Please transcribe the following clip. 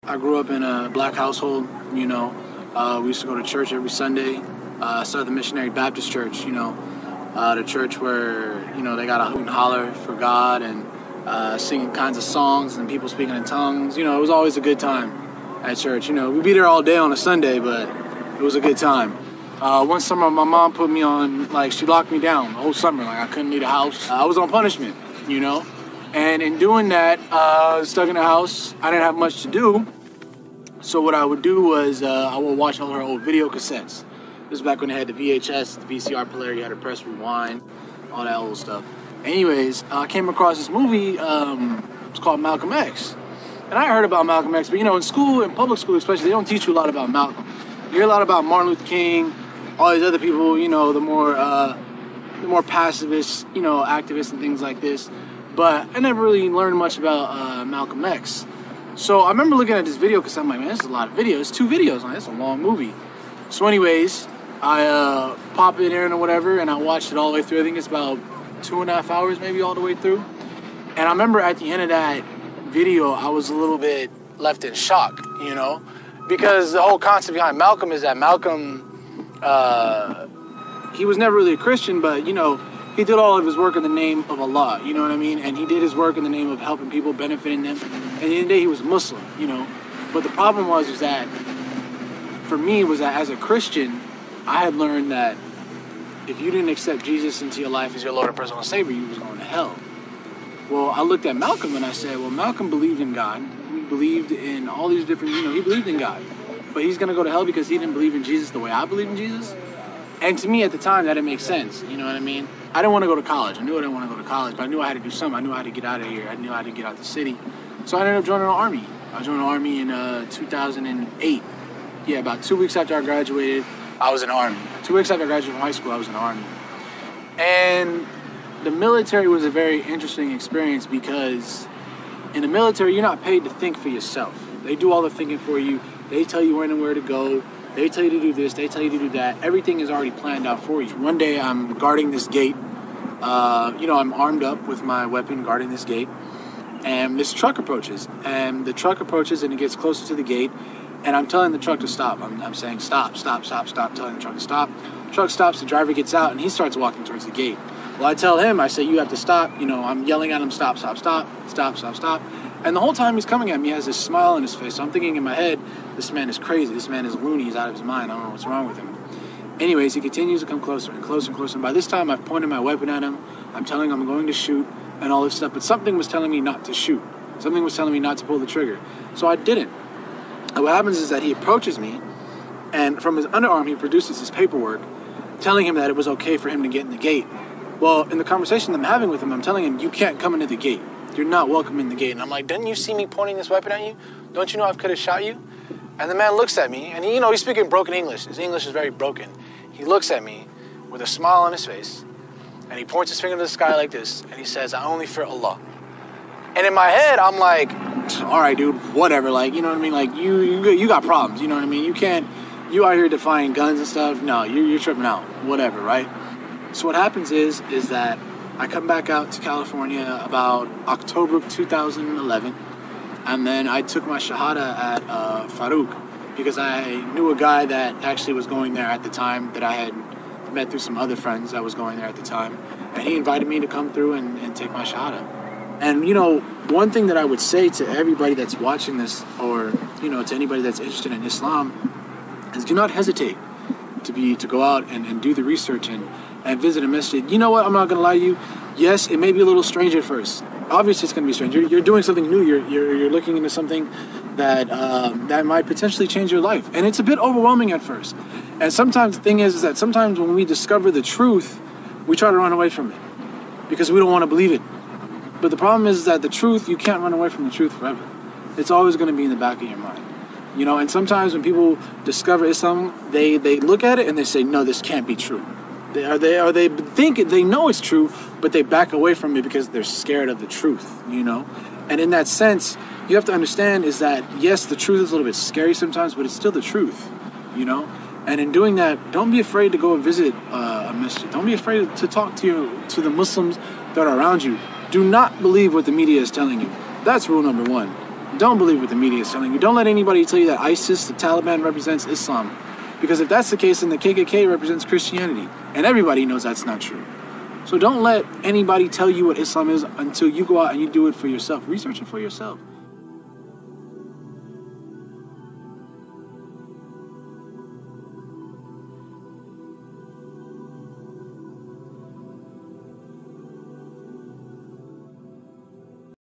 I grew up in a black household, you know. We used to go to church every Sunday. Started the Missionary Baptist Church, you know. The church where, you know, they got a hoot and holler for God and singing kinds of songs and people speaking in tongues. You know, it was always a good time at church. You know, we'd be there all day on a Sunday, but it was a good time. One summer, my mom put me on, like, she locked me down the whole summer. Like, I couldn't leave the house. I was on punishment, you know. And in doing that, stuck in the house, I didn't have much to do. So what I would do was I would watch all her old video cassettes. This is back when they had the VHS, the VCR player, you had to press rewind, all that old stuff. Anyways, I came across this movie, it's called Malcolm X. And I heard about Malcolm X, but you know, in school, in public school especially, they don't teach you a lot about Malcolm. You hear a lot about Martin Luther King, all these other people, you know, the more pacifist, you know, activists and things like this. But I never really learned much about Malcolm X. So I remember looking at this video because I'm like, man, this is a lot of videos. It's 2 videos. Like, it's a long movie. So anyways, I pop it in or whatever, and I watched it all the way through. I think it's about 2.5 hours maybe all the way through. And I remember at the end of that video, I was a little bit left in shock, you know, because the whole concept behind Malcolm is that Malcolm, he was never really a Christian, but, you know, he did all of his work in the name of Allah, you know what I mean? And he did his work in the name of helping people, benefiting them. And at the end of the day, he was Muslim, you know. But the problem was that, for me, was that as a Christian, I had learned that if you didn't accept Jesus into your life as your Lord and personal Savior, you was going to hell. Well, I looked at Malcolm and I said, well, Malcolm believed in God. He believed in all these different, you know, he believed in God. But he's going to go to hell because he didn't believe in Jesus the way I believe in Jesus? And to me, at the time, that didn't make sense. You know what I mean? I didn't want to go to college. I knew I didn't want to go to college, but I knew I had to do something. I knew how to get out of here. I knew how to get out the city. So I ended up joining the Army. I joined the Army in 2008. Yeah, about 2 weeks after I graduated, I was in the Army. 2 weeks after I graduated from high school, I was in the Army. And the military was a very interesting experience because in the military, you're not paid to think for yourself. They do all the thinking for you. They tell you when and where to go. They tell you to do this, they tell you to do that. Everything is already planned out for you. One day I'm guarding this gate. You know, I'm armed up with my weapon guarding this gate. And this truck approaches. And the truck approaches and it gets closer to the gate. And I'm telling the truck to stop. I'm saying stop, stop, stop, stop, telling the truck to stop. The truck stops, the driver gets out, and he starts walking towards the gate. Well, I tell him, I say, you have to stop. You know, I'm yelling at him, stop, stop, stop, stop, stop, stop. And the whole time he's coming at me, he has this smile on his face. So I'm thinking in my head, this man is crazy. This man is loony. He's out of his mind. I don't know what's wrong with him. Anyways, he continues to come closer and closer and closer. And by this time, I've pointed my weapon at him. I'm telling him I'm going to shoot and all this stuff. But something was telling me not to shoot. Something was telling me not to pull the trigger. So I didn't. And what happens is that he approaches me, and from his underarm, he produces his paperwork, telling him that it was okay for him to get in the gate. Well, in the conversation I'm having with him, I'm telling him, you can't come into the gate. You're not welcome in the gate. And I'm like, didn't you see me pointing this weapon at you? Don't you know I could have shot you? And the man looks at me, and he, you know, he's speaking broken English. His English is very broken. He looks at me with a smile on his face, and he points his finger to the sky like this, and he says, I only fear Allah. And in my head, I'm like, all right, dude, whatever. Like, you know what I mean? Like, you got problems, you know what I mean? You out here defying guns and stuff. No, you're tripping out, whatever, right? So what happens is that I come back out to California about October of 2011, and then I took my Shahada at Farouk because I knew a guy that actually was going there at the time that I had met through some other friends that was going there at the time, and he invited me to come through and take my Shahada. And, you know, one thing that I would say to everybody that's watching this, or, you know, to anybody that's interested in Islam, is do not hesitate to go out and do the research and visit a masjid. You know what? I'm not going to lie to you. Yes, it may be a little strange at first. Obviously, it's going to be strange. You're doing something new. You're looking into something that that might potentially change your life. And it's a bit overwhelming at first. And sometimes the thing is that sometimes when we discover the truth, we try to run away from it because we don't want to believe it. But the problem is that the truth, you can't run away from the truth forever. It's always going to be in the back of your mind. You know, and sometimes when people discover Islam, they look at it and they say, no, this can't be true. They think they know it's true, but they back away from it because they're scared of the truth, you know? And in that sense, you have to understand is that, yes, the truth is a little bit scary sometimes, but it's still the truth, you know? And in doing that, don't be afraid to go and visit a masjid. Don't be afraid to talk to the Muslims that are around you. Do not believe what the media is telling you. That's rule number one. Don't believe what the media is telling you. Don't let anybody tell you that ISIS, the Taliban, represents Islam. Because if that's the case, then the KKK represents Christianity. And everybody knows that's not true. So don't let anybody tell you what Islam is until you go out and you do it for yourself. Research it for yourself.